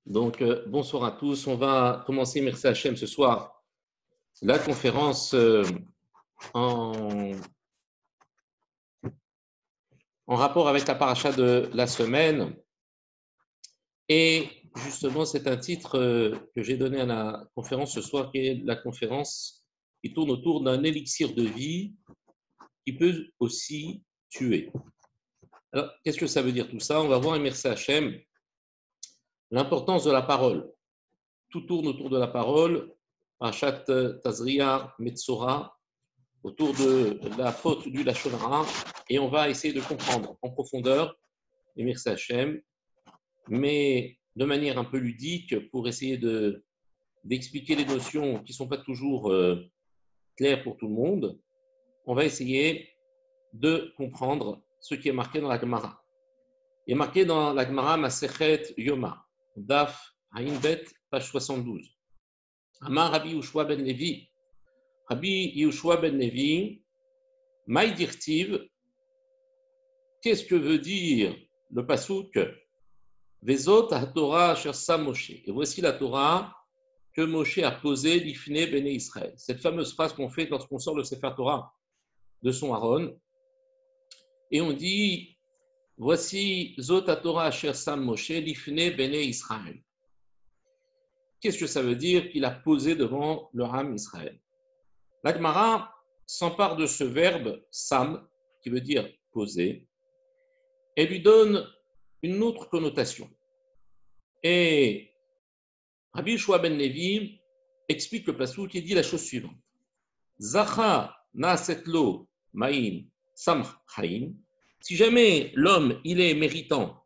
Donc, bonsoir à tous. On va commencer, merci Hachem, ce soir, la conférence en, en rapport avec la paracha de la semaine. Et justement, c'est un titre que j'ai donné à la conférence ce soir, qui est la conférence qui tourne autour d'un élixir de vie qui peut aussi tuer. Alors, qu'est-ce que ça veut dire tout ça? On va voir, et merci Hachem, l'importance de la parole. Tout tourne autour de la parole, Parashat Tazria, Metzora, autour de la faute du Lachon Hara, et on va essayer de comprendre en profondeur, et merci Hachem, mais de manière un peu ludique pour essayer d'expliquer les notions qui ne sont pas toujours claires pour tout le monde. On va essayer de comprendre ce qui est marqué dans la Gemara. Il est marqué dans la Gemara Masechet Yoma, Daf Haïnbet, page 72. Amar Rabbi Yehoshua ben Levi. Rabbi Yehoshua ben Levi, Maï dirtiv, qu'est-ce que veut dire le pasouk Vezot ha-Torah asher sam Moshe. Et voici la Torah que Moshe a posée l'ifne béné Israël. Cette fameuse phrase qu'on fait lorsqu'on sort le Sefer Torah de son Aaron. Et on dit voici Zot ha-Torah asher sam Moshe l'ifne béné Israël. Qu'est-ce que ça veut dire qu'il a posé devant le Ham Israël? La Gemara s'empare de ce verbe sam, qui veut dire poser, et lui donne une autre connotation. Et Rabbi Yehoshua ben Levi explique le passouk qui dit la chose suivante. Zacha na'asetlo ma'im sam chaim. Si jamais l'homme il est méritant,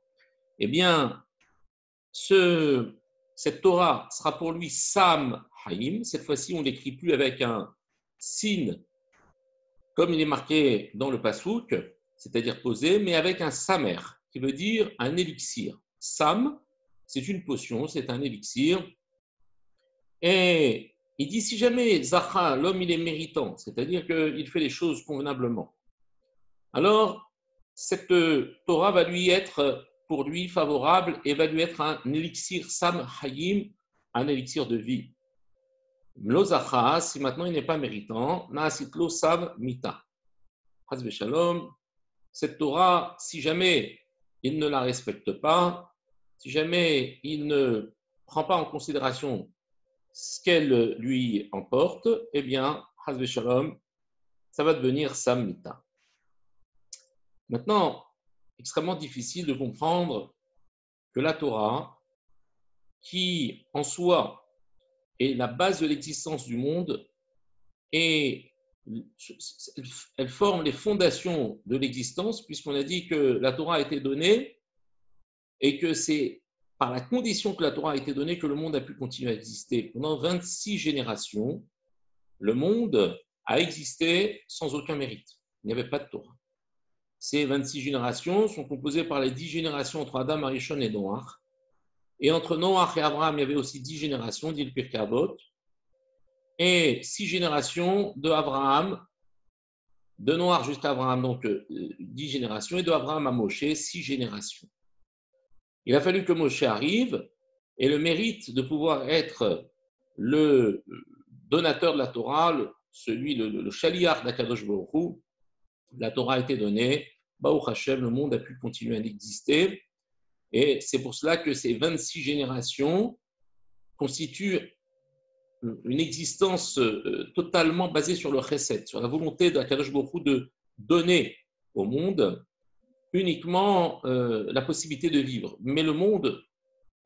eh bien cette Torah sera pour lui sam chaim. Cette fois-ci, on ne l'écrit plus avec un sin comme il est marqué dans le passouk, c'est-à-dire posé, mais avec un samer, qui veut dire un élixir. Sam, c'est une potion, c'est un élixir. Et il dit, si jamais Zacha, l'homme, il est méritant, c'est-à-dire qu'il fait les choses convenablement, alors cette Torah va lui être, pour lui, favorable et va lui être un élixir Sam Hayim, un élixir de vie. Mlo Zacha, si maintenant il n'est pas méritant, Naasitlo Sav Mita. Hazve Shalom, cette Torah, si jamais il ne la respecte pas, si jamais il ne prend pas en considération ce qu'elle lui emporte, eh bien, Hazve Shalom, ça va devenir Samita. Maintenant, extrêmement difficile de comprendre que la Torah, qui en soi est la base de l'existence du monde, et elle forme les fondations de l'existence, puisqu'on a dit que la Torah a été donnée et que c'est par la condition que la Torah a été donnée que le monde a pu continuer à exister. Pendant 26 générations, le monde a existé sans aucun mérite. Il n'y avait pas de Torah. Ces 26 générations sont composées par les 10 générations entre Adam, Arishon et Noach. Et entre Noach et Abraham, il y avait aussi 10 générations, dit le Pirkei Avot. Et 6 générations de Abraham, de Noach jusqu'à Abraham, donc 10 générations, et de Abraham à Moshe, 6 générations. Il a fallu que Moshe arrive, et le mérite de pouvoir être le donateur de la Torah, le shaliach d'Akadosh Baruch Hu, la Torah a été donnée, Baruch Hashem, le monde a pu continuer à exister, et c'est pour cela que ces 26 générations constituent une existence totalement basée sur le chesed, sur la volonté d'Akadosh Baruch Hu de donner au monde uniquement la possibilité de vivre. Mais le monde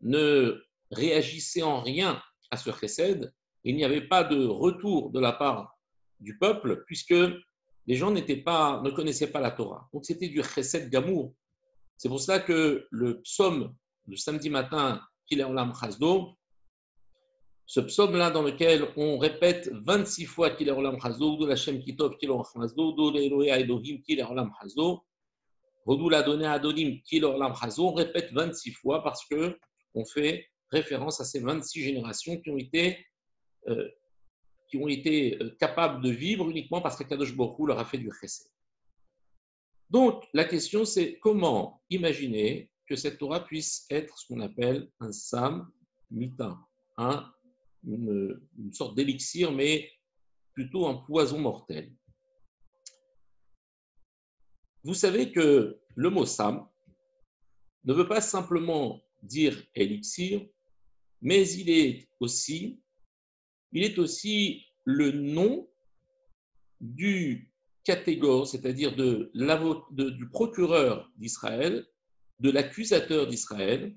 ne réagissait en rien à ce chesed. Il n'y avait pas de retour de la part du peuple, puisque les gens ne connaissaient pas la Torah. Donc c'était du chesed gamour. C'est pour cela que le psaume du samedi matin, Kilei Olam Chasdo, ce psaume-là dans lequel on répète 26 fois Kilei Olam Chasdo, de l'Hashem Kitov Kilei Olam Chasdo, de l'Elohei Elohim Kilei Olam Chasdo, Rodou l'a donné à Adonim Kilei Olam Chasdo, on répète 26 fois parce qu'on fait référence à ces 26 générations qui ont été capables de vivre uniquement parce qu'Akadosh Baruch Hu leur a fait du chesed. Donc, la question, c'est comment imaginer que cette Torah puisse être ce qu'on appelle un Sam mita, hein, une sorte d'élixir, mais plutôt un poison mortel. Vous savez que le mot sam ne veut pas simplement dire élixir, mais il est aussi le nom du catégore, c'est-à-dire du procureur d'Israël, de l'accusateur d'Israël,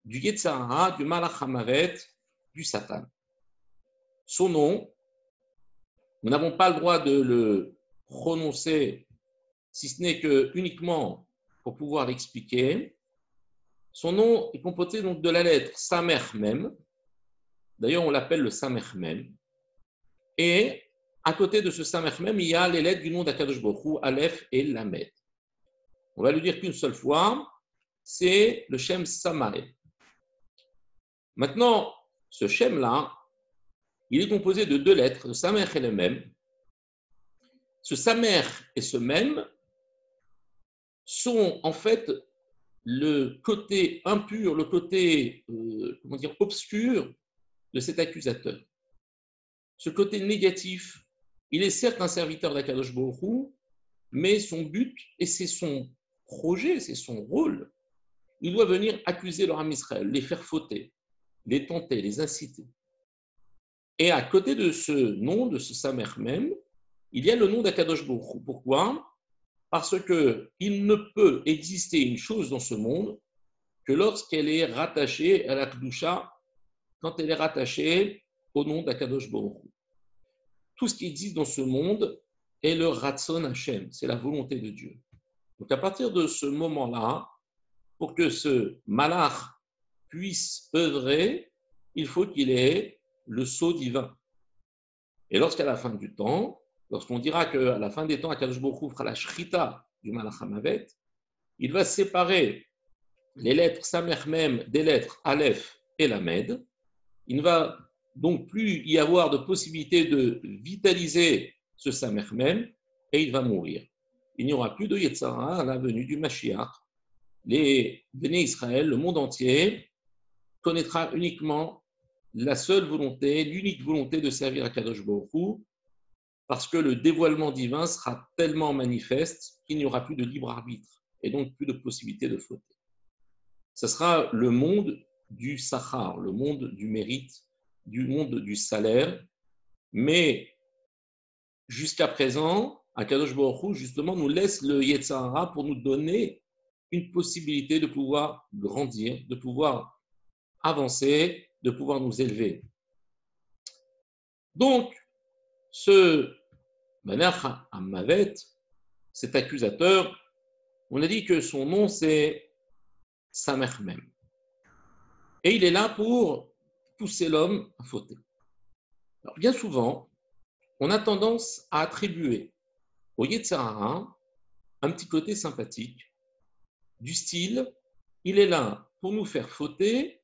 du Yetzer Hara, du Malach HaMavet, du Satan. Son nom, nous n'avons pas le droit de le prononcer, si ce n'est que uniquement pour pouvoir l'expliquer. Son nom est composé donc de la lettre Samer Mem. D'ailleurs, on l'appelle le Samer Mem. Et à côté de ce Samer Mem, il y a les lettres du nom d'Akadosh Baruch Hu, Aleph et Lamed. On va le dire qu'une seule fois, c'est le Shem Samael. Maintenant, ce Shem-là, il est composé de deux lettres, le Samer et le Mem. Ce Samer et ce Mem sont en fait le côté impur, le côté obscur de cet accusateur. Ce côté négatif, il est certes un serviteur d'Akadosh Baruch Hu, mais son but, et c'est son projet, c'est son rôle, il doit venir accuser leur âme Israël, les faire fauter, les tenter, les inciter. Et à côté de ce nom, de ce Samer même, il y a le nom d'Akadosh Baruch Hu. Pourquoi ? Parce qu'il ne peut exister une chose dans ce monde que lorsqu'elle est rattachée à la Kedusha, quand elle est rattachée au nom d'Akadosh Baruch Hu. Tout ce qui existe dans ce monde est le Ratzon Hashem, c'est la volonté de Dieu. Donc à partir de ce moment-là, pour que ce malach puisse œuvrer, il faut qu'il ait le sceau divin. Et lorsqu'à la fin du temps, lorsqu'on dira qu'à la fin des temps, Akadosh Baruch Hu fera la shrita du malach hamavet, il va séparer les lettres Samer Mem des lettres Aleph et Lamed. Il ne va donc plus y avoir de possibilité de vitaliser ce Samer Mem et il va mourir. Il n'y aura plus de Yetzer Hara à la venue du Mashiach. Les Béné Israël, le monde entier, connaîtra uniquement la seule volonté, l'unique volonté de servir à Kadosh Baruch Hu, parce que le dévoilement divin sera tellement manifeste qu'il n'y aura plus de libre arbitre et donc plus de possibilité de fauter. Ce sera le monde du sachar, le monde du mérite, du monde du salaire, mais jusqu'à présent, Akadosh Baruch Hu, justement, nous laisse le Yetzer Hara pour nous donner une possibilité de pouvoir grandir, de pouvoir avancer, de pouvoir nous élever. Donc, ce Malach HaMavet, cet accusateur, on a dit que son nom c'est Samer Mem. Et il est là pour pousser l'homme à fauter. Alors, bien souvent, on a tendance à attribuer au Yetzer Hara un petit côté sympathique, du style, il est là pour nous faire fauter,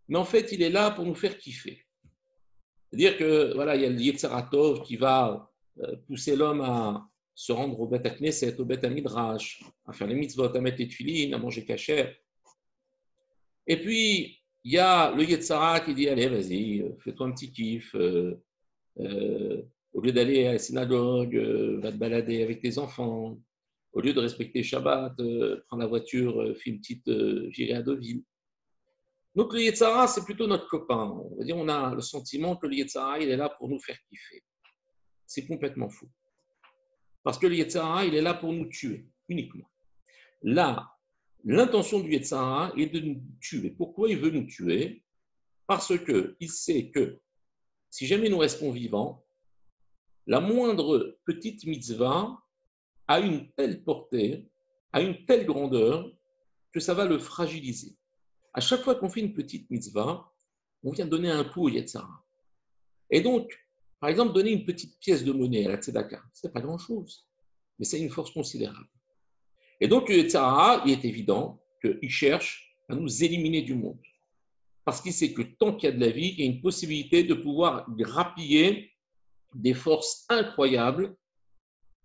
mais en fait, il est là pour nous faire kiffer. C'est-à-dire que voilà, il y a le Yetzer Hatov qui va pousser l'homme à se rendre au Beth HaKnesset, au Beth HaMidrash, à faire les mitzvot, à mettre les tefilines, à manger kasher. Et puis, il y a le Yetzer Hara qui dit, allez, vas-y, fais-toi un petit kiff. Au lieu d'aller à la synagogue, va te balader avec tes enfants. Au lieu de respecter Shabbat, prends la voiture, fais une petite virée à Deauville. Donc le Yetzer Hara, c'est plutôt notre copain. On va dire, on a le sentiment que le Yetzer Hara, il est là pour nous faire kiffer. C'est complètement faux. Parce que le Yetzer Hara, il est là pour nous tuer, uniquement. Là, l'intention du Yetzer Hara est de nous tuer. Pourquoi il veut nous tuer ? Parce qu'il sait que si jamais nous restons vivants, la moindre petite mitzvah a une telle portée, a une telle grandeur, que ça va le fragiliser. À chaque fois qu'on fait une petite mitzvah, on vient donner un coup au Yetzer Hara. Et donc, par exemple, donner une petite pièce de monnaie à la tzedaka, ce n'est pas grand-chose, mais c'est une force considérable. Et donc, le Yetzer Hara, il est évident qu'il cherche à nous éliminer du monde. Parce qu'il sait que tant qu'il y a de la vie, il y a une possibilité de pouvoir grappiller des forces incroyables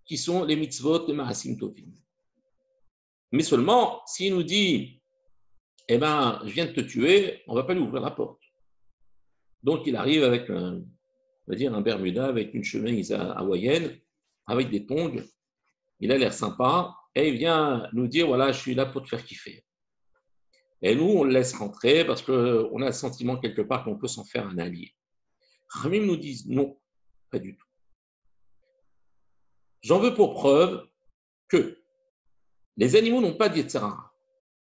qui sont les mitzvot de Maasim Tovim. Mais seulement, s'il nous dit, eh bien, je viens de te tuer, on ne va pas lui ouvrir la porte. Donc, il arrive avec on va dire un Bermuda, avec une chemise hawaïenne, avec des tongs. Il a l'air sympa et il vient nous dire, voilà, je suis là pour te faire kiffer. Et nous, on le laisse rentrer parce qu'on a le sentiment quelque part qu'on peut s'en faire un allié. Ramim nous disent non, pas du tout. J'en veux pour preuve que les animaux n'ont pas d'Yetzirah.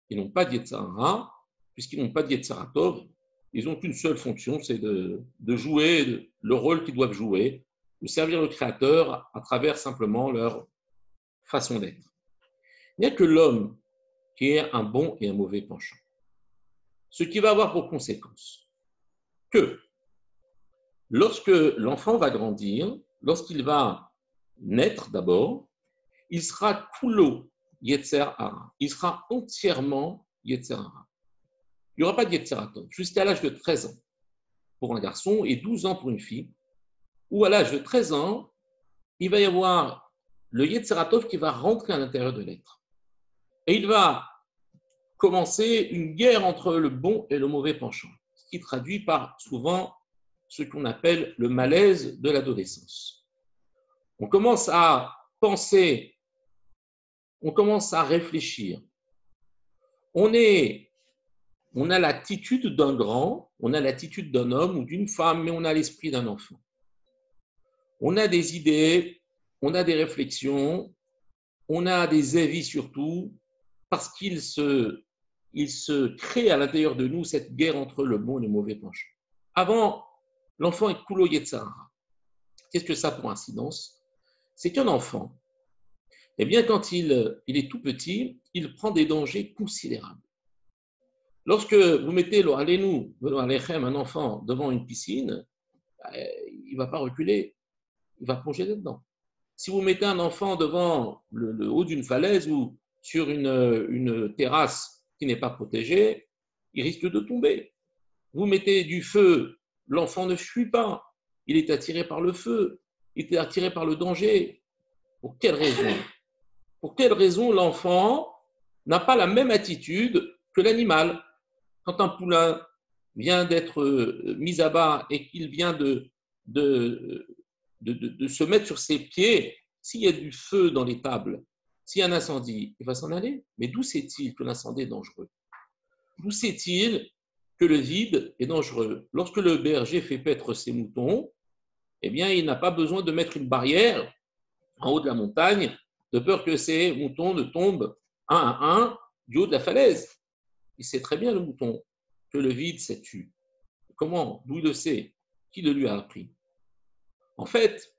Ils n'ont pas d'Yetzirah, puisqu'ils n'ont pas d'Yetziratov. Ils n'ont qu'une seule fonction, c'est de jouer le rôle qu'ils doivent jouer, de servir le Créateur à travers simplement leur façon d'être. Il n'y a que l'homme qui est un bon et un mauvais penchant. Ce qui va avoir pour conséquence que lorsque l'enfant va grandir, lorsqu'il va naître d'abord, il sera kulo Yetzer Hara. Il sera entièrement Yetzer Hara. Il n'y aura pas de Yetzeratov jusqu'à l'âge de 13 ans pour un garçon et 12 ans pour une fille, ou à l'âge de 13 ans, il va y avoir le Yetzeratov qui va rentrer à l'intérieur de l'être. Et il va commencer une guerre entre le bon et le mauvais penchant, ce qui traduit par souvent ce qu'on appelle le malaise de l'adolescence. On commence à penser, on commence à réfléchir. On a l'attitude d'un grand, on a l'attitude d'un homme ou d'une femme, mais on a l'esprit d'un enfant. On a des idées, on a des réflexions, on a des avis surtout, parce qu'il se crée à l'intérieur de nous cette guerre entre le bon et le mauvais penchant. Avant, l'enfant est kulo yetzara. Qu'est-ce que ça a pour incidence? C'est qu'un enfant, eh bien, quand il est tout petit, il prend des dangers considérables. Lorsque vous mettez un enfant devant une piscine, il ne va pas reculer, il va plonger dedans. Si vous mettez un enfant devant le haut d'une falaise ou sur une terrasse qui n'est pas protégée, il risque de tomber. Vous mettez du feu, l'enfant ne fuit pas, il est attiré par le feu, il est attiré par le danger. Pour quelle raison? Pour quelle raison l'enfant n'a pas la même attitude que l'animal? Quand un poulain vient d'être mis à bas et qu'il vient de se mettre sur ses pieds, s'il y a du feu dans les tables, s'il y a un incendie, il va s'en aller. Mais d'où sait-il que l'incendie est dangereux? D'où sait-il que le vide est dangereux? Lorsque le berger fait paître ses moutons, eh bien, il n'a pas besoin de mettre une barrière en haut de la montagne, de peur que ces moutons ne tombent un à un du haut de la falaise. Il sait très bien, le mouton, que le vide, ça tue. Comment? D'où il le sait? Qui le lui a appris? En fait,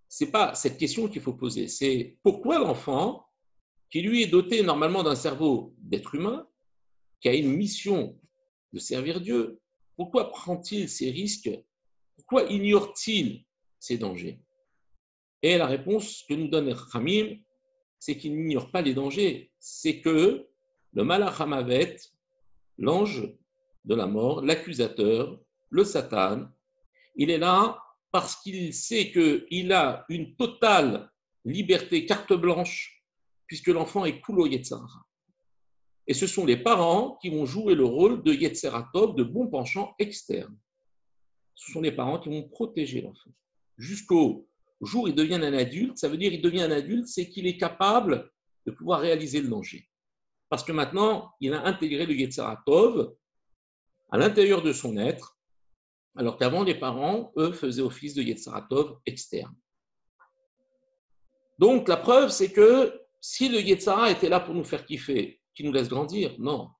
ce n'est pas cette question qu'il faut poser. C'est pourquoi l'enfant, qui lui est doté normalement d'un cerveau d'être humain, qui a une mission de servir Dieu, pourquoi prend-il ces risques? Pourquoi ignore-t-il ces dangers? Et la réponse que nous donne Khamim, c'est qu'il n'ignore pas les dangers. C'est que le Malach HaMavet, l'ange de la mort, l'accusateur, le Satan, il est là parce qu'il sait qu'il a une totale liberté, carte blanche, puisque l'enfant est kulo yetzara. Et ce sont les parents qui vont jouer le rôle de yetzeratov, de bon penchant externe. Ce sont les parents qui vont protéger l'enfant. Jusqu'au jour où il devient un adulte, ça veut dire qu'il devient un adulte, c'est qu'il est capable de pouvoir réaliser le danger. Parce que maintenant, il a intégré le yetzeratov à l'intérieur de son être, alors qu'avant, les parents, eux, faisaient office de yetzeratov externe. Donc, la preuve, c'est que si le yetzara était là pour nous faire kiffer, qui nous laisse grandir, non.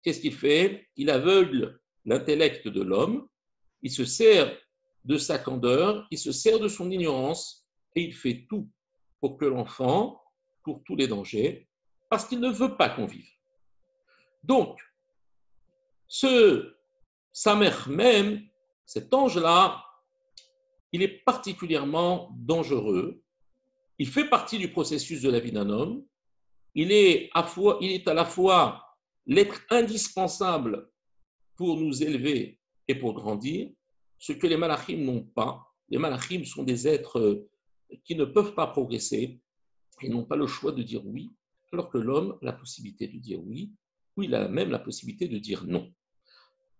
Qu'est-ce qu'il fait? Il aveugle l'intellect de l'homme, il se sert de sa candeur, il se sert de son ignorance, et il fait tout pour que l'enfant court tous les dangers, parce qu'il ne veut pas qu'on vive. Donc, sa mère même, cet ange-là, il est particulièrement dangereux. Il fait partie du processus de la vie d'un homme. Il est à la fois l'être indispensable pour nous élever et pour grandir, ce que les malachim n'ont pas. Les malachim sont des êtres qui ne peuvent pas progresser et n'ont pas le choix de dire oui, alors que l'homme a la possibilité de dire oui, ou il a même la possibilité de dire non.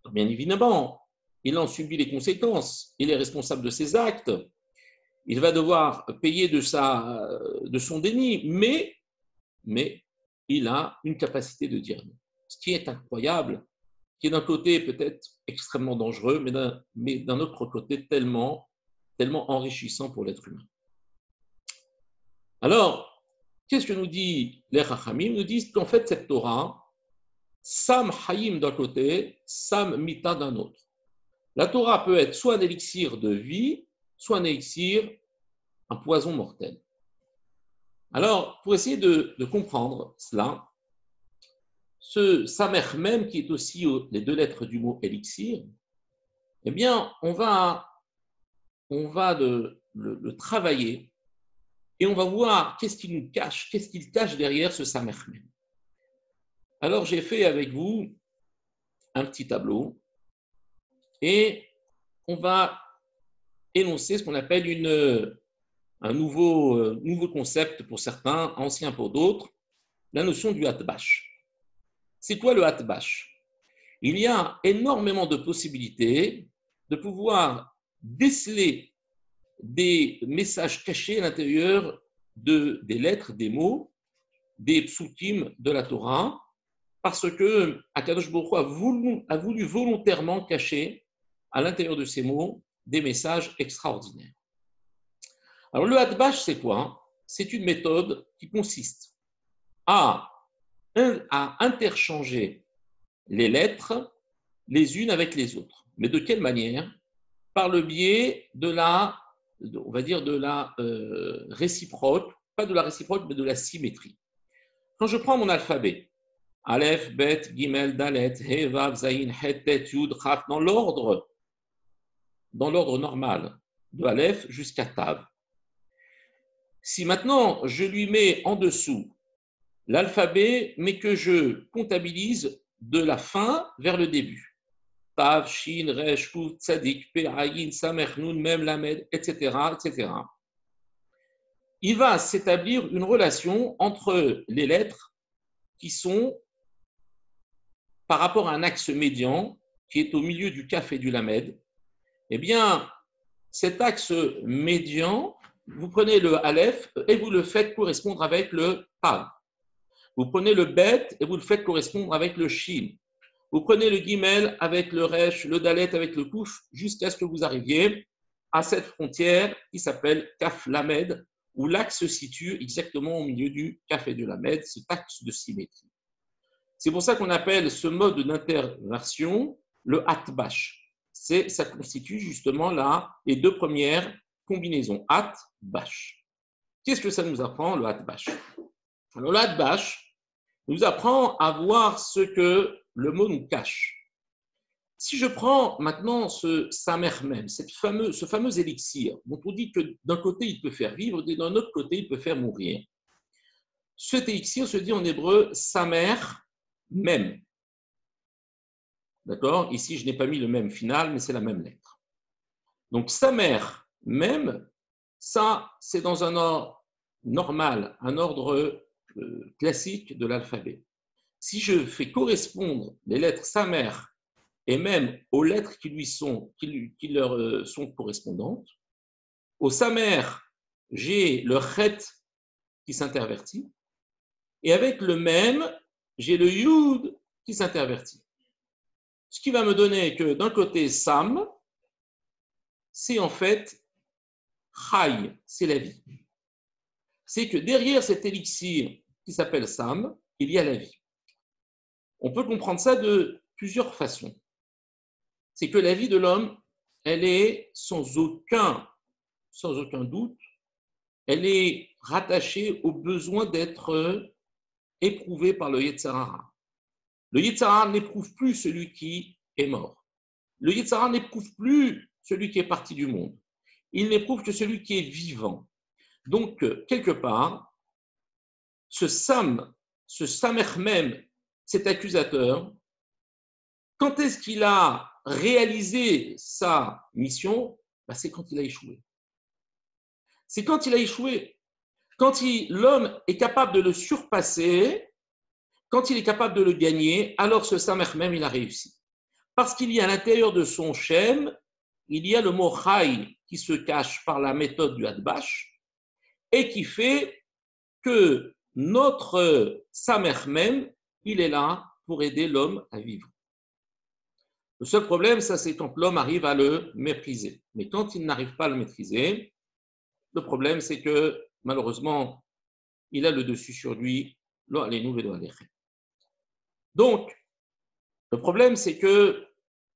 Donc, bien évidemment, il en subit les conséquences, il est responsable de ses actes, il va devoir payer de son déni, mais il a une capacité de dire non. Ce qui est incroyable, qui est d'un côté peut-être extrêmement dangereux, mais d'un autre côté tellement enrichissant pour l'être humain. Alors, qu'est-ce que nous dit les Chachamim? Nous disent qu'en fait, cette Torah, Sam Hayim d'un côté, Sam Mita d'un autre. La Torah peut être soit un élixir de vie, soit un élixir, un poison mortel. Alors, pour essayer de comprendre cela, ce Samer même, qui est aussi les deux lettres du mot élixir, eh bien, on va le travailler et on va voir qu'est-ce qu'il cache derrière ce Samer même. Alors, j'ai fait avec vous un petit tableau et on va énoncer ce qu'on appelle un nouveau concept pour certains, ancien pour d'autres, la notion du Hatbash. C'est quoi le Hatbash? Il y a énormément de possibilités de pouvoir déceler des messages cachés à l'intérieur des lettres, des mots, des psukim de la Torah, parce que Akadosh Baruch Hu a voulu volontairement cacher à l'intérieur de ces mots des messages extraordinaires. Alors le Hatbash, c'est quoi? C'est une méthode qui consiste à interchanger les lettres les unes avec les autres. Mais de quelle manière? Par le biais de la réciproque, pas de la réciproque, mais de la symétrie. Quand je prends mon alphabet, Aleph, Bet, Gimel, Dalet, He, Vav, Zayin, Het, Tet, Yud, Chaf, dans l'ordre normal, de Aleph jusqu'à Tav. Si maintenant je lui mets en dessous l'alphabet, mais que je comptabilise de la fin vers le début, Tav, Shin, Resh, Kuf, Tzadik, Pe, Ayin, Samer, Nun, Mem, Lamed, etc., etc. Il va s'établir une relation entre les lettres qui sont par rapport à un axe médian qui est au milieu du Kaf et du Lamed. Eh bien, cet axe médian, vous prenez le Aleph et vous le faites correspondre avec le Tav. Vous prenez le Bet et vous le faites correspondre avec le Shin. Vous prenez le Gimel avec le Resh, le Dalet avec le Kouf, jusqu'à ce que vous arriviez à cette frontière qui s'appelle Kaf Lamed, où l'axe se situe exactement au milieu du Kaf et du Lamed, cet axe de symétrie. C'est pour ça qu'on appelle ce mode d'interversion le Hatbash. Ça constitue justement les deux premières combinaisons, Hat-Bash. Qu'est-ce que ça nous apprend, le Hatbash? Alors, le Hatbash nous apprend à voir ce que le mot nous cache. Si je prends maintenant ce Samer même, ce fameux élixir, dont on dit que d'un côté il peut faire vivre et d'un autre côté il peut faire mourir, cet élixir se dit en hébreu Samer même. D'accord? Ici, je n'ai pas mis le même final, mais c'est la même lettre. Donc, Samer même, ça, c'est dans un ordre normal, un ordre classique de l'alphabet. Si je fais correspondre les lettres Samer et même aux lettres qui leur sont correspondantes, au Samer, j'ai le Chet qui s'intervertit, et avec le même, j'ai le Yud qui s'intervertit. Ce qui va me donner que d'un côté, Sam, c'est en fait Chai, c'est la vie. C'est que derrière cet élixir qui s'appelle Sam, il y a la vie. On peut comprendre ça de plusieurs façons. C'est que la vie de l'homme, elle est sans aucun doute, elle est rattachée au besoin d'être éprouvée par le Yetzer Hara. Le Yetzer Hara n'éprouve plus celui qui est mort. Le Yetzer Hara n'éprouve plus celui qui est parti du monde. Il n'éprouve que celui qui est vivant. Donc, quelque part, ce Samer même, cet accusateur, quand est-ce qu'il a réalisé sa mission? C'est quand il a échoué. C'est quand il a échoué. Quand l'homme est capable de le surpasser, quand il est capable de le gagner, alors ce Samer même, il a réussi. Parce qu'il y a à l'intérieur de son Shem, il y a le mot Chai qui se cache par la méthode du Hadbash et qui fait que notre Samer même, il est là pour aider l'homme à vivre. Le seul problème, ça, c'est quand l'homme arrive à le mépriser. Mais quand il n'arrive pas à le maîtriser, le problème, c'est que malheureusement, il a le dessus sur lui. Donc, le problème, c'est que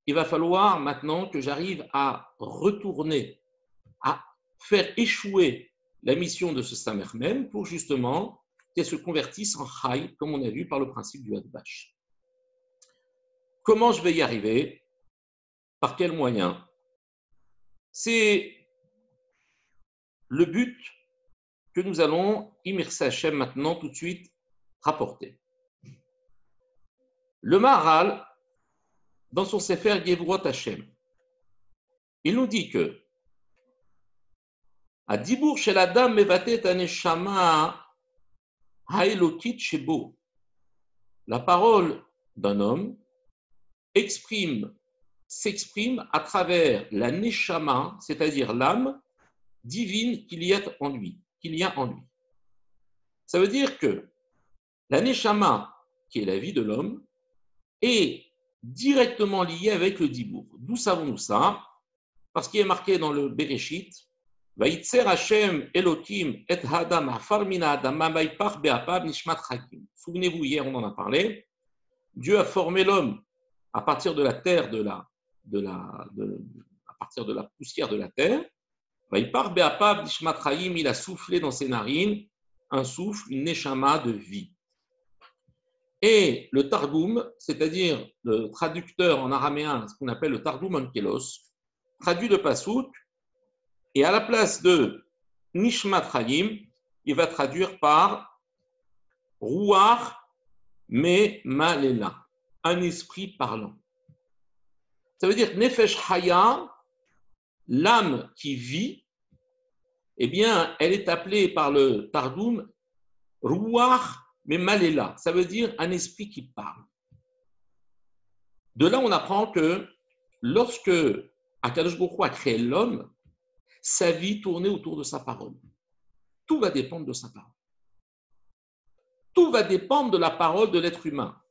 il va falloir maintenant que j'arrive à retourner, à faire échouer la mission de ce Samer même pour justement qu'elle se convertisse en Chai, comme on a vu par le principe du Hadbash. Comment je vais y arriver? Par quels moyens? C'est le but que nous allons, Imirsa Hashem, maintenant, tout de suite, rapporter. Le Maharal, dans son Sefer Gevurot Hashem, il nous dit que Adibur shel Adam mevatet haneshama haelokit shebo. La parole d'un homme s'exprime à travers la neshama, c'est-à-dire l'âme divine qu'il y a en lui. Ça veut dire que la neshama, qui est la vie de l'homme, est directement liée avec le dibour. D'où savons-nous ça? Parce qu'il est marqué dans le Bereshit, Vaïtser Hashem Elohim et Hadam Afar Mina Adama Vaïpar Be'apab Nishmat Chakim. Souvenez-vous, hier on en a parlé. Dieu a formé l'homme à partir de la terre, à partir de la poussière de la terre. Vaïpar Be'apab Nishmat Chaim, il a soufflé dans ses narines un souffle, une neshama de vie. Et le Targum, c'est-à-dire le traducteur en araméen, ce qu'on appelle le Targum Onkelos, traduit le Pasuk, et à la place de Nishmat Chaim, il va traduire par Ruach Me Malela, un esprit parlant. Ça veut dire Nefesh Haya, l'âme qui vit, eh bien, elle est appelée par le Targum Ruach Me Malela, ça veut dire un esprit qui parle. De là, on apprend que lorsque Akadosh Baruch Hu a créé l'homme, sa vie tournait autour de sa parole. Tout va dépendre de sa parole. Tout va dépendre de la parole de l'être humain.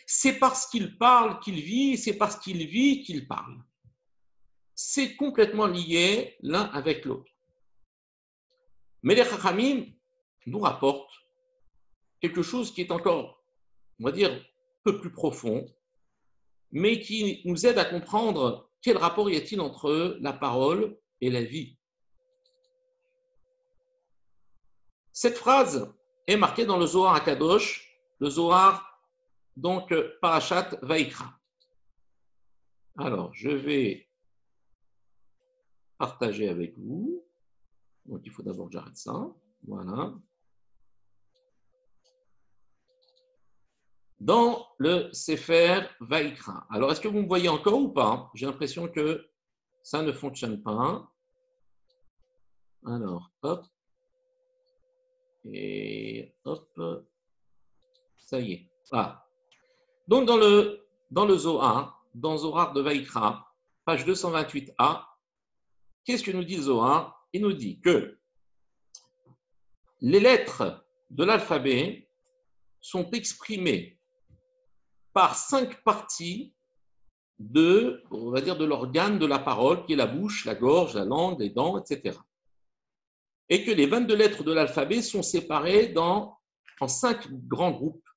C'est parce qu'il parle qu'il vit, c'est parce qu'il vit qu'il parle. C'est complètement lié l'un avec l'autre. Mais les Chachamim nous rapportent quelque chose qui est encore, on va dire, un peu plus profond, mais qui nous aide à comprendre quel rapport y a-t-il entre la parole et la vie. Cette phrase est marquée dans le Zohar HaKadosh, le Zohar, donc Parashat Vaikra. Alors, je vais partager avec vous. Donc, il faut d'abord que j'arrête ça. Voilà. Dans le Sefer Vaikra. Alors, est-ce que vous me voyez encore ou pas? J'ai l'impression que ça ne fonctionne pas. Alors, hop. Et hop. Ça y est. Ah. Donc, dans le Zohar, dans Zohar de Vaikra, page 228a, qu'est-ce que nous dit Zohar? Il nous dit que les lettres de l'alphabet sont exprimées par 5 parties on va dire, de l'organe de la parole, qui est la bouche, la gorge, la langue, les dents, etc. Et que les 22 lettres de l'alphabet sont séparées en 5 grands groupes.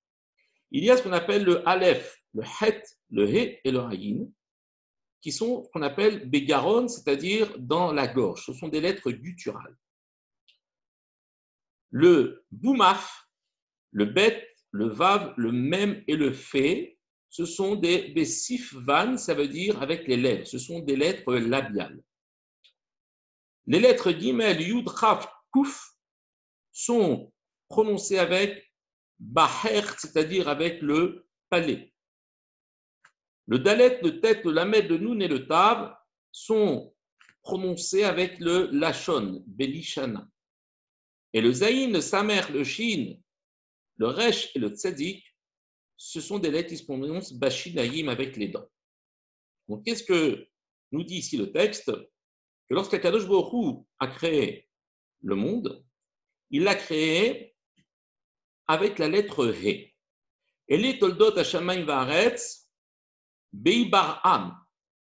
Il y a ce qu'on appelle le Aleph, le Het, le He et le Ayin, qui sont ce qu'on appelle Bégaron, c'est-à-dire dans la gorge. Ce sont des lettres gutturales. Le Boumaf, le Bet, le Vav, le Mem et le Fe, ce sont des sifvan, ça veut dire avec les lèvres. Ce sont des lettres labiales. Les lettres Gimel, Yud, Chaf, Kuf sont prononcées avec Baher, c'est-à-dire avec le palais. Le Dalet, le Tet, le Lamed, le Nun et le Tav sont prononcés avec le Lachon, Belishana. Et le Zayin, le Samer, le Shin, le Resh et le Tzadik, ce sont des lettres qui se prononcent Bashinaïm avec les dents. Donc, qu'est-ce que nous dit ici le texte? Que lorsqu'Akadosh Baruch Hu a créé le monde, il l'a créé avec la lettre He. Et les Toldot Hashamayim Vaaretz Bei Bar'am.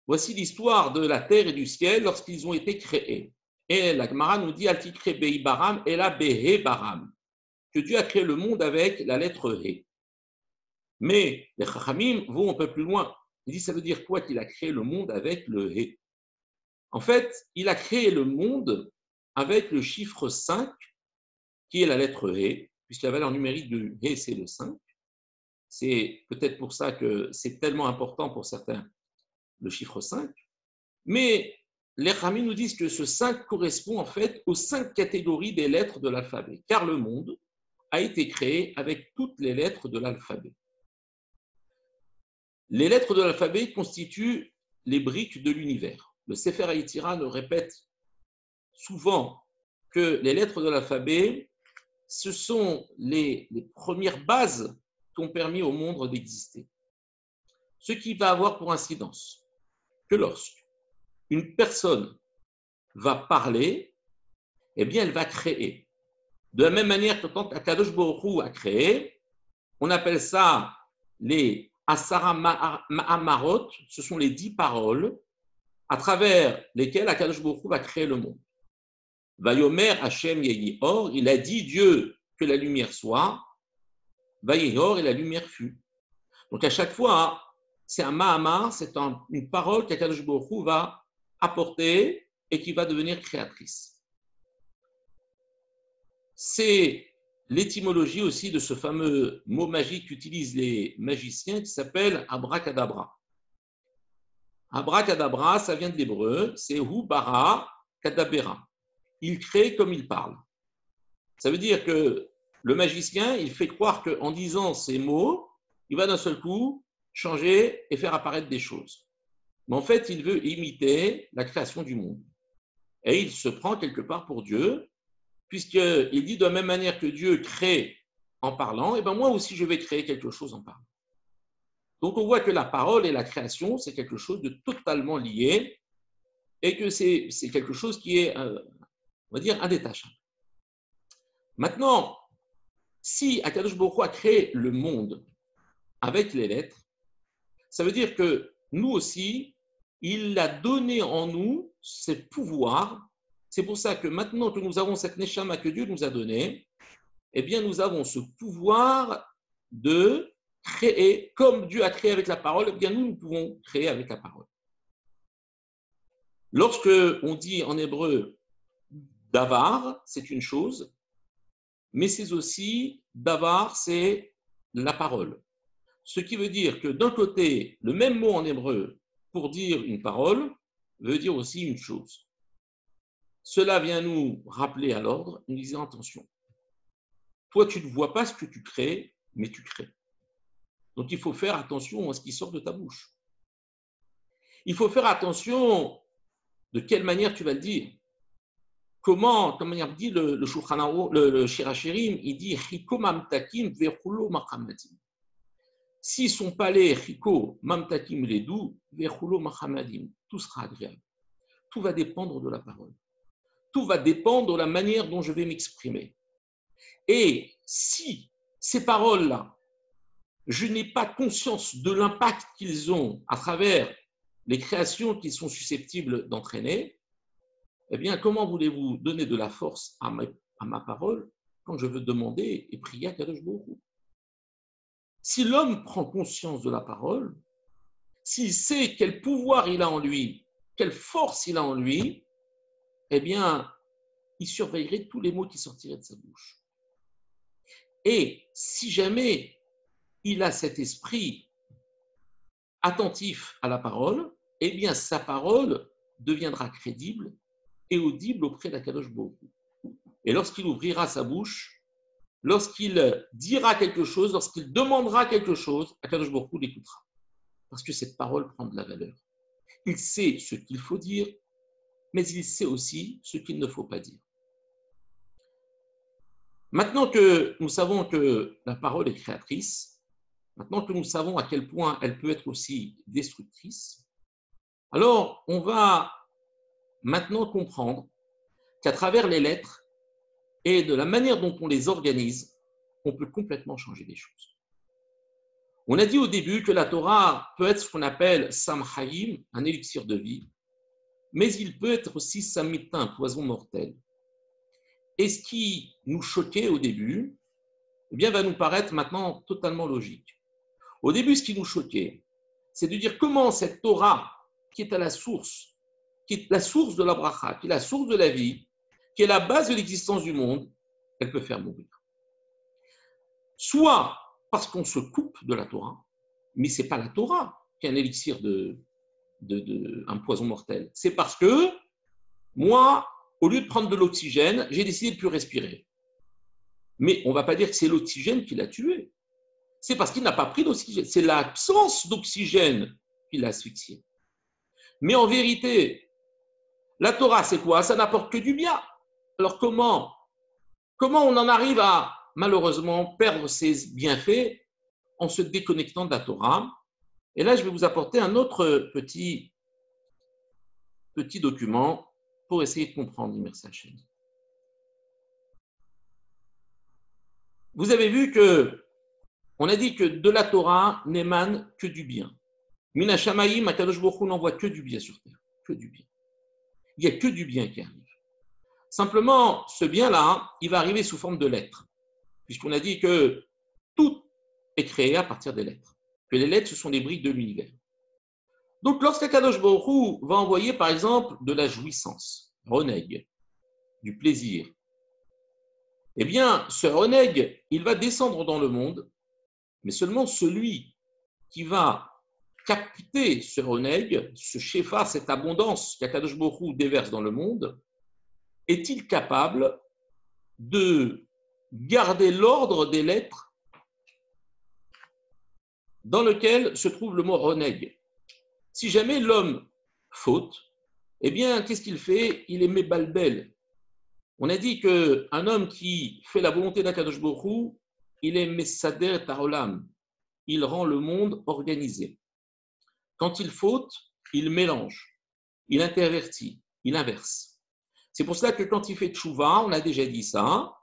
Voici l'histoire de la terre et du ciel lorsqu'ils ont été créés. Et la Gemara nous dit Altikre Bei Baram et la Behe Baram, que Dieu a créé le monde avec la lettre He. Mais les Chachamim vont un peu plus loin. Il dit ça veut dire quoi qu'il a créé le monde avec le He? En fait, il a créé le monde avec le chiffre 5, qui est la lettre He, puisque la valeur numérique de He, c'est le 5. C'est peut-être pour ça que c'est tellement important pour certains, le chiffre 5. Mais les Chachamim nous disent que ce 5 correspond en fait aux 5 catégories des lettres de l'alphabet, car le monde a été créé avec toutes les lettres de l'alphabet. Les lettres de l'alphabet constituent les briques de l'univers. Le Sefer HaYetzirah nous répète souvent que les lettres de l'alphabet, ce sont les premières bases qui ont permis au monde d'exister. Ce qui va avoir pour incidence que lorsqu'une personne va parler, eh bien, elle va créer. De la même manière que quand Akadosh Baruch Hu a créé, on appelle ça les Asara Ma'amarot, ce sont les 10 paroles à travers lesquelles Akadosh Baruch Hu va créer le monde. Vayomer Hashem Yehi Or, il a dit Dieu que la lumière soit, Vayehi Or et la lumière fut. Donc à chaque fois, c'est un Mahamar, c'est une parole qu'Akadosh Baruch Hu va apporter et qui va devenir créatrice. C'est l'étymologie aussi de ce fameux mot magique qu'utilisent les magiciens qui s'appelle abracadabra. Abracadabra, ça vient de l'hébreu, c'est hu bara kadabera. Il crée comme il parle. Ça veut dire que le magicien, il fait croire qu'en disant ces mots, il va d'un seul coup changer et faire apparaître des choses. Mais en fait, il veut imiter la création du monde. Et il se prend quelque part pour Dieu, puisqu'il dit de la même manière que Dieu crée en parlant, et bien moi aussi je vais créer quelque chose en parlant. Donc on voit que la parole et la création, c'est quelque chose de totalement lié, et que c'est quelque chose qui est, on va dire, indétachable. Maintenant, si Akadosh Baruch Hu a créé le monde avec les lettres, ça veut dire que nous aussi, il a donné en nous ce pouvoir. C'est pour ça que maintenant que nous avons cette neshama que Dieu nous a donnée, eh bien, nous avons ce pouvoir de créer, comme Dieu a créé avec la parole, eh bien, nous pouvons créer avec la parole. Lorsque on dit en hébreu davar, c'est une chose, mais c'est aussi davar, c'est la parole. Ce qui veut dire que d'un côté, le même mot en hébreu pour dire une parole veut dire aussi une chose. Cela vient nous rappeler à l'ordre, nous disant attention. Toi, tu ne vois pas ce que tu crées, mais tu crées. Donc, il faut faire attention à ce qui sort de ta bouche. Il faut faire attention de quelle manière tu vas le dire. Comment, comme il dit le Shulchan Aruch, le Shirachirim, il dit Chiko mamtakim vechulo machamadim. Si son palais Chiko mamtakim ledou vechulo machamadim, tout sera agréable. Tout va dépendre de la parole. Tout va dépendre de la manière dont je vais m'exprimer. Et si ces paroles-là, je n'ai pas conscience de l'impact qu'ils ont à travers les créations qui sont susceptibles d'entraîner, eh bien, comment voulez-vous donner de la force à ma parole quand je veux demander et prier à Kadosh Baruch Hu? Si l'homme prend conscience de la parole, s'il sait quel pouvoir il a en lui, quelle force il a en lui, eh bien, il surveillerait tous les mots qui sortiraient de sa bouche. Et si jamais il a cet esprit attentif à la parole, eh bien, sa parole deviendra crédible et audible auprès d'Akadosh Baruch Hu. Et lorsqu'il ouvrira sa bouche, lorsqu'il dira quelque chose, lorsqu'il demandera quelque chose, Akadosh Baruch Hu l'écoutera. Parce que cette parole prend de la valeur. Il sait ce qu'il faut dire, mais il sait aussi ce qu'il ne faut pas dire. Maintenant que nous savons que la parole est créatrice, maintenant que nous savons à quel point elle peut être aussi destructrice, Alors, on va maintenant comprendre qu'à travers les lettres et de la manière dont on les organise, on peut complètement changer les choses. On a dit au début que la Torah peut être ce qu'on appelle Sam Hayim, un élixir de vie, mais il peut être aussi Samita, un poison mortel. Et ce qui nous choquait au début, eh bien, va nous paraître maintenant totalement logique. Au début, ce qui nous choquait, c'est de dire comment cette Torah, qui est à la source, qui est la source de la bracha, qui est la source de la vie, qui est la base de l'existence du monde, elle peut faire mourir. Soit parce qu'on se coupe de la Torah, mais ce n'est pas la Torah qui est un élixir un poison mortel. C'est parce que moi, au lieu de prendre de l'oxygène, j'ai décidé de ne plus respirer. Mais on ne va pas dire que c'est l'oxygène qui l'a tué. C'est parce qu'il n'a pas pris d'oxygène. C'est l'absence d'oxygène qui l'a asphyxié. Mais en vérité, la Torah, c'est quoi? Ça n'apporte que du bien. Alors comment on en arrive à, malheureusement, perdre ses bienfaits en se déconnectant de la Torah? Et là, je vais vous apporter un autre petit document pour essayer de comprendre l'immersion Hachem. Vous avez vu que on a dit que de la Torah n'émane que du bien. Mina Shamaïm, Akadosh Baruch Hu n'envoie que du bien sur terre, que du bien. Il n'y a que du bien qui arrive. Simplement, ce bien-là, il va arriver sous forme de lettres, puisqu'on a dit que tout est créé à partir des lettres, que les lettres, ce sont des briques de l'univers. Donc, lorsqu'Akadosh Baruch Hu va envoyer, par exemple, de la jouissance, Roneg, du plaisir, eh bien, ce Roneg, il va descendre dans le monde, mais seulement celui qui va capter ce Roneg, ce Shefa, cette abondance qu'Akadosh Baruch Hu déverse dans le monde, est-il capable de garder l'ordre des lettres dans lequel se trouve le mot Roneg? Si jamais l'homme faute, eh bien, qu'est-ce qu'il fait? Il est mébalbel. On a dit qu'un homme qui fait la volonté d'Akadosh Baruch Hu, il est Messader Tarolam. Il rend le monde organisé. Quand il faute, il mélange, il intervertit, il inverse. C'est pour cela que quand il fait tchouva, on a déjà dit ça,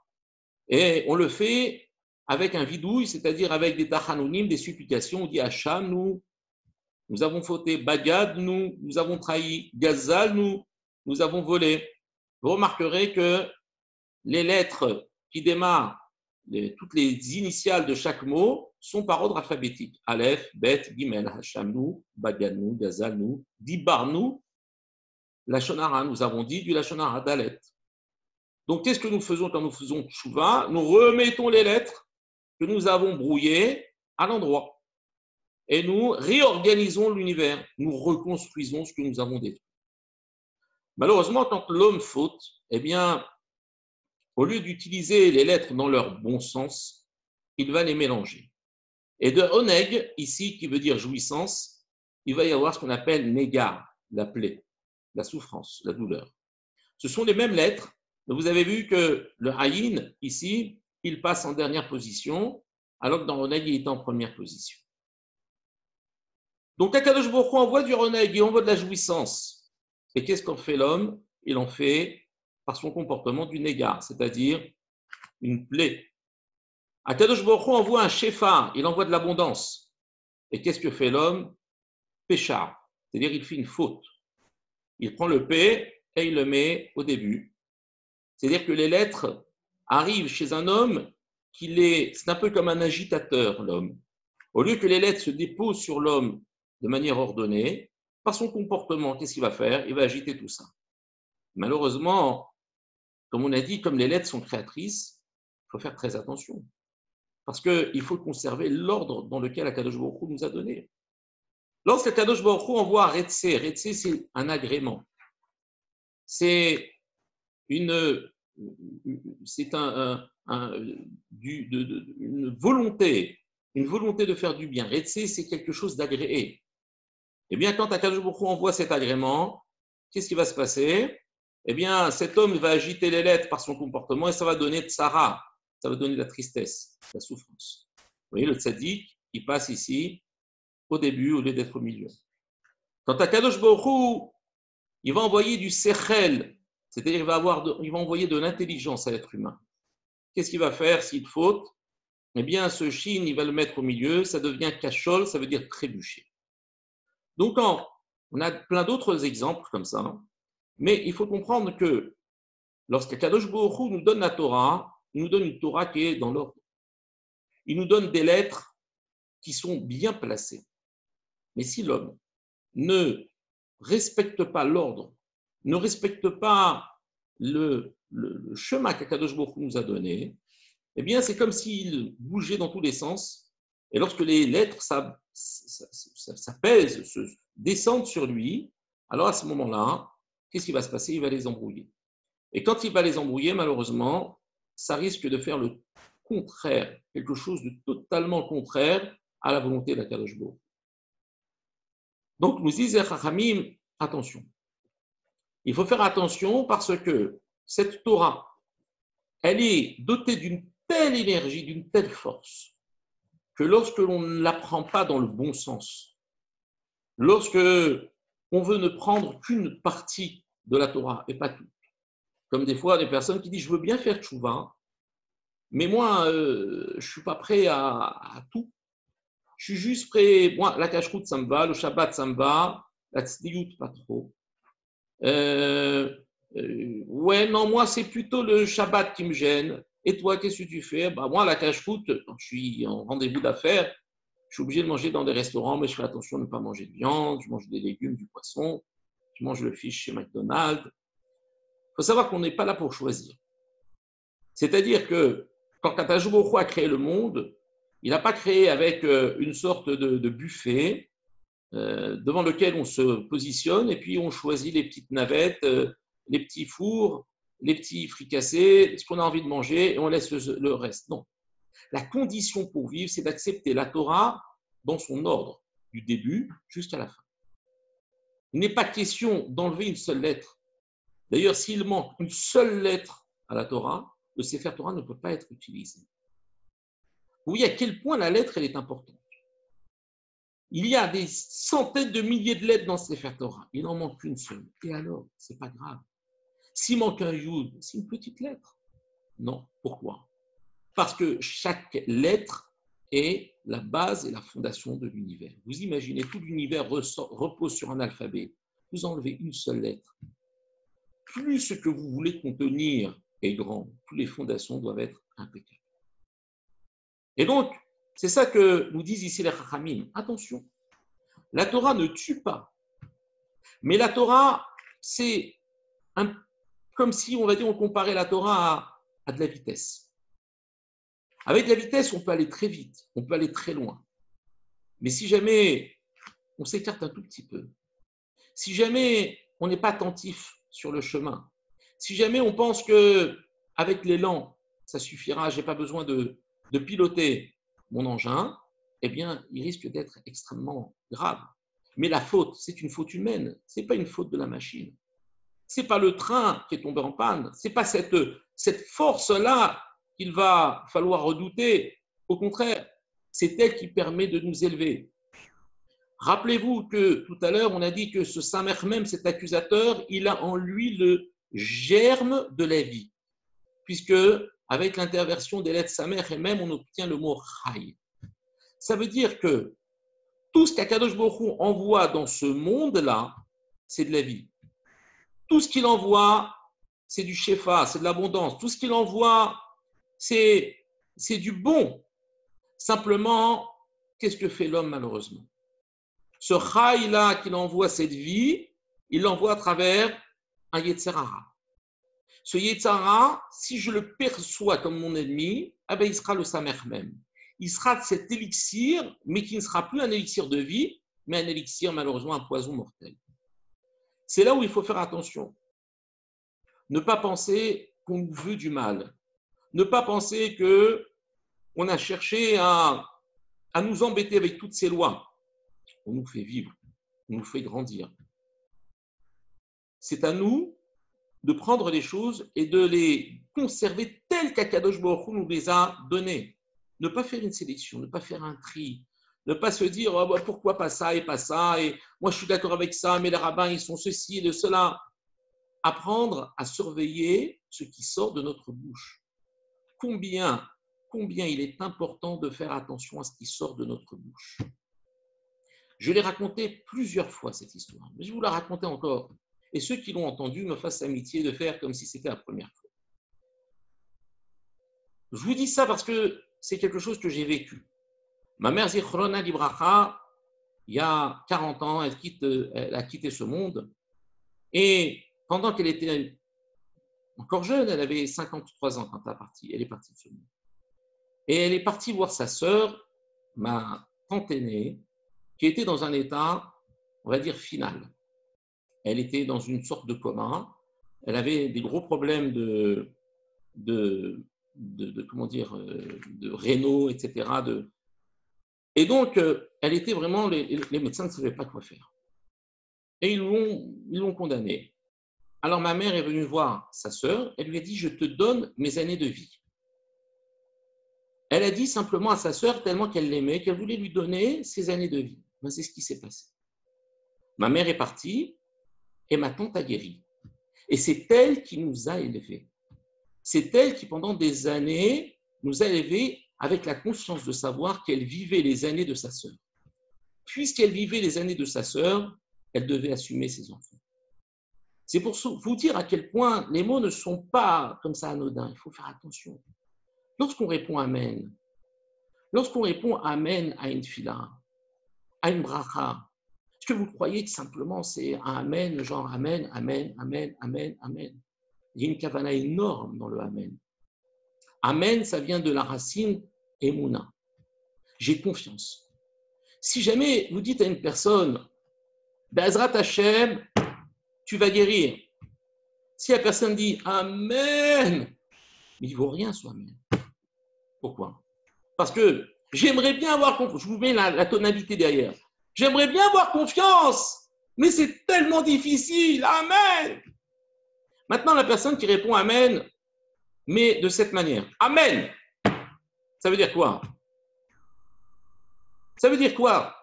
et on le fait avec un vidouille, c'est-à-dire avec des tachanounim, des supplications. On dit Hacham, nous avons fauté, Bagad, nous avons trahi, Gazal, nous avons volé. Vous remarquerez que les lettres qui démarrent, toutes les initiales de chaque mot sont par ordre alphabétique. Aleph, Bet, Gimel, Hachamnu, Bagadnu, Gazalnu, Dibarnu, Lachon Hara, nous avons dit du Lachon Hara, Dalet. Donc, qu'est-ce que nous faisons quand nous faisons Tchouva? Nous remettons les lettres que nous avons brouillées à l'endroit. Et nous réorganisons l'univers. Nous reconstruisons ce que nous avons détruit. Malheureusement, quand l'homme faute, eh bien, au lieu d'utiliser les lettres dans leur bon sens, il va les mélanger. Et de oneg, ici, qui veut dire jouissance, il va y avoir ce qu'on appelle négar, la plaie, la souffrance, la douleur. Ce sont les mêmes lettres, mais vous avez vu que le haïn, ici, il passe en dernière position, alors que dans oneg, il est en première position. Donc, Akadosh Baruch Hu envoie du oneg, il envoie de la jouissance. Et qu'est-ce qu'en fait l'homme? Il en fait, par son comportement, du négar, c'est-à-dire une plaie. Akadosh Baruch Hu envoie un shefa, il envoie de l'abondance. Et qu'est-ce que fait l'homme? Péchard, c'est-à-dire il fait une faute. Il prend le P et il le met au début. C'est-à-dire que les lettres arrivent chez un homme c'est un peu comme un agitateur, l'homme. Au lieu que les lettres se déposent sur l'homme de manière ordonnée, par son comportement, qu'est-ce qu'il va faire? Il va agiter tout ça. Malheureusement, comme on a dit, comme les lettres sont créatrices, il faut faire très attention. Parce qu'il faut conserver l'ordre dans lequel Akadosh Baruch Hu nous a donné. Lorsqu'Akadosh Baruch Hu envoie Retsé, c'est un agrément. C'est une volonté de faire du bien. Retsé, c'est quelque chose d'agréé. Eh bien, quand Akadosh Baruch Hu envoie cet agrément, qu'est-ce qui va se passer? Eh bien, cet homme va agiter les lettres par son comportement et ça va donner tsara, ça va donner de la tristesse, de la souffrance. Vous voyez, le tzaddik, il passe ici au début au lieu d'être au milieu. Quant à Kadosh Baruch Hu, il va envoyer du sechel, c'est-à-dire il va envoyer de l'intelligence à l'être humain. Qu'est-ce qu'il va faire s'il faute? Eh bien, ce shin, il va le mettre au milieu, ça devient kachol, ça veut dire trébucher. Donc, on a plein d'autres exemples comme ça, mais il faut comprendre que lorsque Kadosh Baruch Hu nous donne la Torah, il nous donne une Torah qui est dans l'ordre. Il nous donne des lettres qui sont bien placées. Mais si l'homme ne respecte pas l'ordre, ne respecte pas le chemin qu'Akadosh Baruch Hu nous a donné, eh bien, c'est comme s'il bougeait dans tous les sens. Et lorsque les lettres, ça pèse, descendent sur lui, alors à ce moment-là, qu'est-ce qui va se passer? Il va les embrouiller. Et quand il va les embrouiller, malheureusement, ça risque de faire le contraire, quelque chose de totalement contraire à la volonté d'Akadosh Baruch Hu. Donc, nous disent Chachamim, attention. Il faut faire attention parce que cette Torah, elle est dotée d'une telle énergie, d'une telle force, que lorsque l'on ne la prend pas dans le bon sens, lorsque on veut ne prendre qu'une partie de la Torah et pas tout, comme des fois des personnes qui disent je veux bien faire tchouva, mais moi je ne suis pas prêt à tout. Je suis juste prêt, moi la cacheroute ça me va, le Shabbat ça me va, la tzniut pas trop. Ouais, non, moi, c'est plutôt le Shabbat qui me gêne. Et toi, qu'est-ce que tu fais? Bah, moi, la cache-croûte, quand je suis en rendez-vous d'affaires, je suis obligé de manger dans des restaurants, mais je fais attention à ne pas manger de viande, je mange des légumes, du poisson, je mange le fish chez McDonald's. Il faut savoir qu'on n'est pas là pour choisir. C'est-à-dire que quand Akadosh Baruch Hu a créé le monde, il n'a pas créé avec une sorte de buffet devant lequel on se positionne et puis on choisit les petites navettes, les petits fours, les petits fricassés, ce qu'on a envie de manger et on laisse le reste. Non. La condition pour vivre, c'est d'accepter la Torah dans son ordre, du début jusqu'à la fin. Il n'est pas question d'enlever une seule lettre. D'ailleurs, s'il manque une seule lettre à la Torah, le Sefer Torah ne peut pas être utilisé. Vous voyez à quel point la lettre elle est importante. Il y a des centaines de milliers de lettres dans ce Sefer Torah. Il n'en manque qu'une seule. Et alors, ce n'est pas grave. S'il manque un Yud, c'est une petite lettre. Non. Pourquoi? Parce que chaque lettre est la base et la fondation de l'univers. Vous imaginez, tout l'univers repose sur un alphabet. Vous enlevez une seule lettre. Plus ce que vous voulez contenir est grand, plus les fondations doivent être impeccables. Et donc, c'est ça que nous disent ici les Chachamim. Attention, la Torah ne tue pas. Mais la Torah, c'est comme si, on va dire, on comparait la Torah à de la vitesse. Avec de la vitesse, on peut aller très vite, on peut aller très loin. Mais si jamais on s'écarte un tout petit peu, si jamais on n'est pas attentif sur le chemin, si jamais on pense qu'avec l'élan, ça suffira, je n'ai pas besoin de piloter mon engin, eh bien, il risque d'être extrêmement grave. Mais la faute, c'est une faute humaine, ce n'est pas une faute de la machine. Ce n'est pas le train qui est tombé en panne, ce n'est pas cette force-là qu'il va falloir redouter. Au contraire, c'est elle qui permet de nous élever. Rappelez-vous que tout à l'heure, on a dit que ce Samer même, cet accusateur, il a en lui le germe de la vie, puisque avec l'interversion des lettres Samer et même, on obtient le mot Chai. Ça veut dire que tout ce qu'Akadosh Baruch Hu envoie dans ce monde-là, c'est de la vie. Tout ce qu'il envoie, c'est du shefa, c'est de l'abondance. Tout ce qu'il envoie, c'est du bon. Simplement, qu'est-ce que fait l'homme malheureusement? Ce Chai-là qu'il envoie cette vie, il l'envoie à travers un Yetzirah. Ce Yetzirah, si je le perçois comme mon ennemi, eh bien, il sera le Samer même. Il sera cet élixir, mais qui ne sera plus un élixir de vie, mais un élixir, malheureusement, un poison mortel. C'est là où il faut faire attention. Ne pas penser qu'on nous veut du mal. Ne pas penser qu'on a cherché à nous embêter avec toutes ces lois. On nous fait vivre, on nous fait grandir. C'est à nous de prendre les choses et de les conserver telles qu'Akadosh Baruch Hu nous les a données. Ne pas faire une sélection, ne pas faire un tri, Ne pas se dire oh, bah, pourquoi pas ça et pas ça, et moi je suis d'accord avec ça, mais les rabbins ils sont ceci et de cela. Apprendre à surveiller ce qui sort de notre bouche. Combien il est important de faire attention à ce qui sort de notre bouche. Je l'ai raconté plusieurs fois cette histoire, mais je vous la raconter encore. Et ceux qui l'ont entendu me fassent amitié de faire comme si c'était la première fois. Je vous dis ça parce que c'est quelque chose que j'ai vécu. Ma mère Zichrona Libracha, il y a 40 ans, elle a quitté ce monde. Et pendant qu'elle était encore jeune, elle avait 53 ans quand elle est partie de ce monde. Et elle est partie voir sa sœur, ma tante aînée, qui était dans un état, on va dire, final. Elle était dans une sorte de coma. Elle avait des gros problèmes comment dire, de rénaux, etc. Et donc, elle était vraiment, les médecins ne savaient pas quoi faire. Et ils l'ont condamnée. Alors, ma mère est venue voir sa sœur. Elle lui a dit, je te donne mes années de vie. Elle a dit simplement à sa sœur, tellement qu'elle l'aimait, qu'elle voulait lui donner ses années de vie. Ben, c'est ce qui s'est passé. Ma mère est partie et ma tante a guéri. Et c'est elle qui nous a élevés. C'est elle qui, pendant des années, nous a élevés avec la conscience de savoir qu'elle vivait les années de sa sœur. Puisqu'elle vivait les années de sa sœur, elle devait assumer ses enfants. C'est pour vous dire à quel point les mots ne sont pas comme ça anodins. Il faut faire attention. Lorsqu'on répond Amen, lorsqu'on répond Amen à une fila, à une bracha, est-ce que vous croyez que simplement c'est un Amen, genre Amen, Amen, Amen, Amen, Amen? Il y a une kavana énorme dans le Amen. Amen, ça vient de la racine Emouna. J'ai confiance. Si jamais vous dites à une personne, Be'ezrat Hashem, tu vas guérir. Si la personne dit Amen, mais il ne vaut rien ce Amen. Pourquoi? Parce que j'aimerais bien avoir confiance. Je vous mets la tonalité derrière. J'aimerais bien avoir confiance, mais c'est tellement difficile. Amen. Maintenant, la personne qui répond Amen, mais de cette manière. Amen. Ça veut dire quoi? Ça veut dire quoi?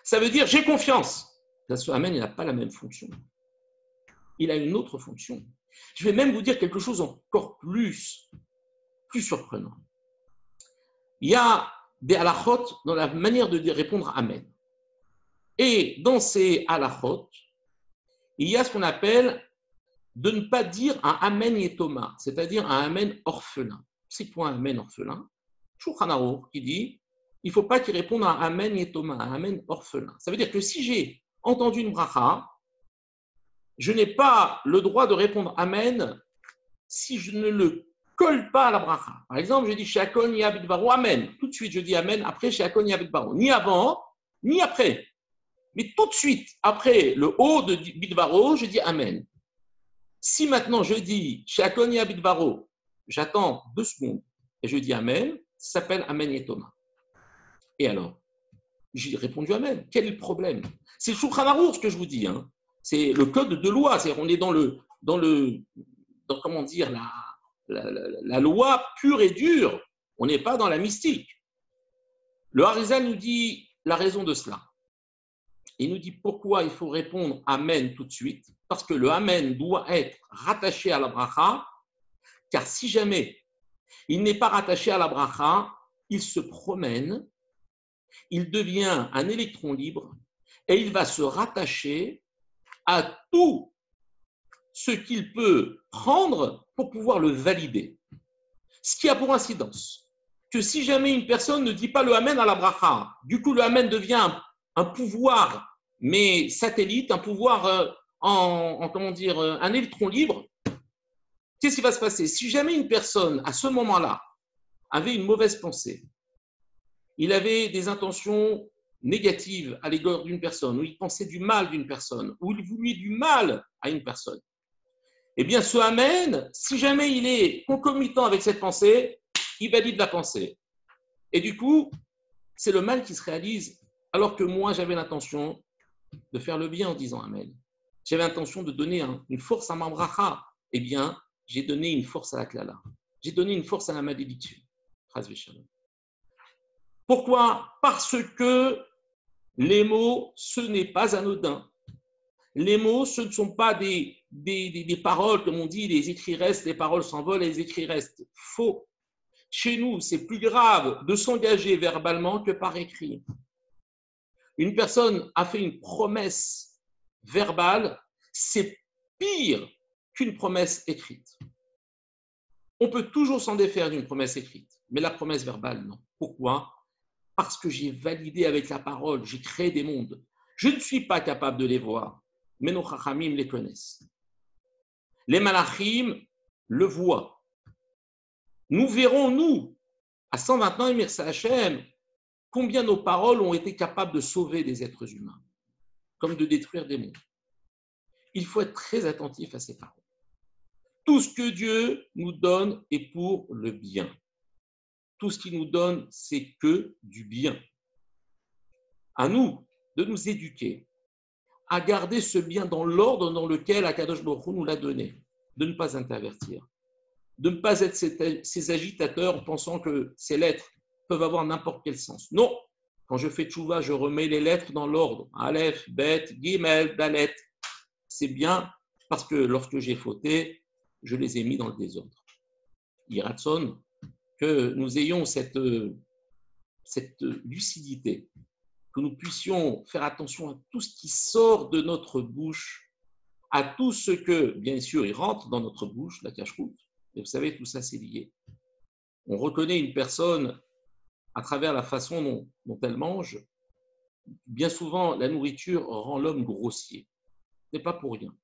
Ça veut dire j'ai confiance. Ce Amen, il n'a pas la même fonction. Il a une autre fonction. Je vais même vous dire quelque chose encore plus surprenant. Il y a des halachot dans la manière de répondre Amen. Et dans ces halachot, il y a ce qu'on appelle de ne pas dire un Amen yetoma, c'est-à-dire un Amen orphelin. C'est quoi un Amen orphelin? Shulchan Aruch qui dit il ne faut pas qu'il réponde à un Amen yetoma, un Amen orphelin. Ça veut dire que si j'ai entendu une bracha, je n'ai pas le droit de répondre Amen si je ne le colle pas à la bracha. Par exemple, je dis Sheakol Yabit Baro, Amen. Tout de suite, je dis Amen après Sheakol Yabit Baro. Ni avant, ni après. Mais tout de suite, après le haut de Bidvaro, je dis Amen. Si maintenant je dis Sheakol Yabit Baro, j'attends 2 secondes et je dis Amen, ça s'appelle Amen Yetoma. Et alors, j'ai répondu Amen. Quel est le problème? C'est le Shulchan Aruch que je vous dis. Hein. C'est le code de loi. C'est-à-dire on est dans comment dire, la loi pure et dure. On n'est pas dans la mystique. Le Harizal nous dit la raison de cela. Il nous dit pourquoi il faut répondre Amen tout de suite. Parce que le Amen doit être rattaché à la bracha. Car si jamais il n'est pas rattaché à la bracha, il se promène, il devient un électron libre et il va se rattacher à tout ce qu'il peut prendre pour pouvoir le valider. Ce qui a pour incidence que si jamais une personne ne dit pas le Amen à la bracha, du coup le Amen devient un pouvoir, mais satellite, un pouvoir comment dire, un électron libre. Qu'est-ce qui va se passer? Si jamais une personne, à ce moment-là, avait une mauvaise pensée, il avait des intentions négatives à l'égard d'une personne, ou il pensait du mal d'une personne, ou il voulait du mal à une personne, eh bien, ce Amen, si jamais il est concomitant avec cette pensée, il valide la pensée. Et du coup, c'est le mal qui se réalise, alors que moi, j'avais l'intention de faire le bien en disant Amen. J'avais l'intention de donner une force à ma bracha. Eh bien, j'ai donné une force à la klala. J'ai donné une force à la malédiction. Pourquoi? Parce que les mots, ce n'est pas anodin. Les mots, ce ne sont pas des paroles, comme on dit, les écrits restent, les paroles s'envolent et les écrits restent. Faux. Chez nous, c'est plus grave de s'engager verbalement que par écrit. Une personne a fait une promesse verbale, c'est pire qu'une promesse écrite. On peut toujours s'en défaire d'une promesse écrite, mais la promesse verbale, non. Pourquoi? Parce que j'ai validé avec la parole, j'ai créé des mondes. Je ne suis pas capable de les voir, mais nos chachamim les connaissent. Les malachim le voient. Nous verrons, nous, à 120 ans, et Mirsa Hachem, combien nos paroles ont été capables de sauver des êtres humains, comme de détruire des mondes. Il faut être très attentif à ces paroles. Tout ce que Dieu nous donne est pour le bien. Tout ce qu'il nous donne, c'est que du bien. À nous de nous éduquer, à garder ce bien dans l'ordre dans lequel Akadosh Baruch Hu nous l'a donné, de ne pas intervertir, de ne pas être ces agitateurs en pensant que ces lettres peuvent avoir n'importe quel sens. Non, quand je fais tchouva, je remets les lettres dans l'ordre. Aleph, Bet, Gimel, Dalet. C'est bien parce que lorsque j'ai fauté, je les ai mis dans le désordre. Yiratson, que nous ayons cette lucidité, que nous puissions faire attention à tout ce qui sort de notre bouche, à tout ce que, bien sûr, il rentre dans notre bouche, la cache-route. Et vous savez, tout ça, c'est lié. On reconnaît une personne à travers la façon dont elle mange. Bien souvent, la nourriture rend l'homme grossier. Ce n'est pas pour rien.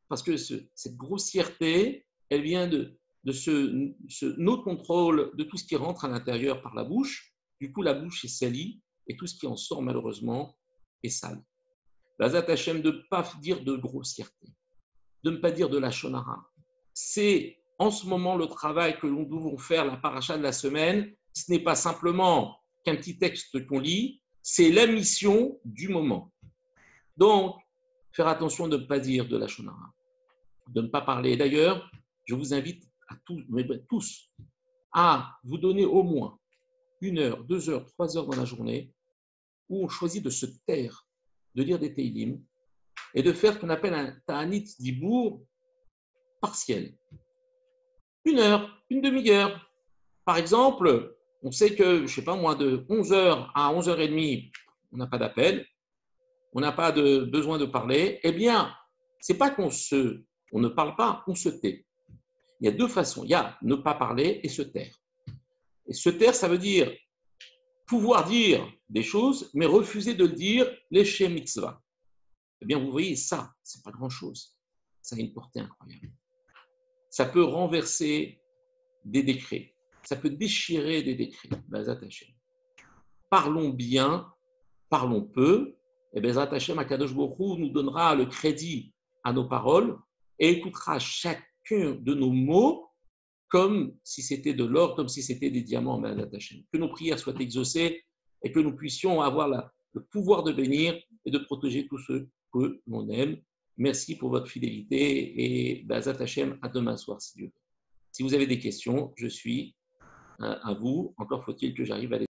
Parce que cette grossièreté, elle vient de ce no-contrôle de tout ce qui rentre à l'intérieur par la bouche. Du coup, la bouche est salie et tout ce qui en sort, malheureusement, est sale. Bazat Hashem, de ne pas dire de grossièreté, de ne pas dire de la shonara. C'est en ce moment le travail que nous devons faire, la paracha de la semaine. Ce n'est pas simplement qu'un petit texte qu'on lit, c'est la mission du moment. Donc, faire attention de ne pas dire de la shonara, de ne pas parler. D'ailleurs, je vous invite à tous à vous donner au moins 1 heure, 2 heures, 3 heures dans la journée où on choisit de se taire, de lire des Teilim et de faire ce qu'on appelle un Ta'anit Dibour partiel. 1 heure, une demi-heure. Par exemple, on sait que, je ne sais pas moi, de 11h à 11h30, on n'a pas d'appel, on n'a pas de besoin de parler. Eh bien, ce n'est pas qu'on ne parle pas, on se tait. Il y a 2 façons. Il y a ne pas parler et se taire. Et se taire, ça veut dire pouvoir dire des choses, mais refuser de le dire, l'éché mitzvah. Eh bien, vous voyez, ça, ce n'est pas grand-chose. Ça a une portée incroyable. Ça peut renverser des décrets. Ça peut déchirer des décrets. Bezat Hashem. Parlons bien, parlons peu. Et Bezat Hashem, Akadosh Baruch Hu nous donnera le crédit à nos paroles et écoutera chacun de nos mots comme si c'était de l'or, comme si c'était des diamants. Bezat Hashem. Que nos prières soient exaucées et que nous puissions avoir le pouvoir de bénir et de protéger tous ceux que l'on aime. Merci pour votre fidélité et Bezat Hashem, à demain soir, si Dieu veut. Si vous avez des questions, je suis à vous. Encore faut-il que j'arrive à les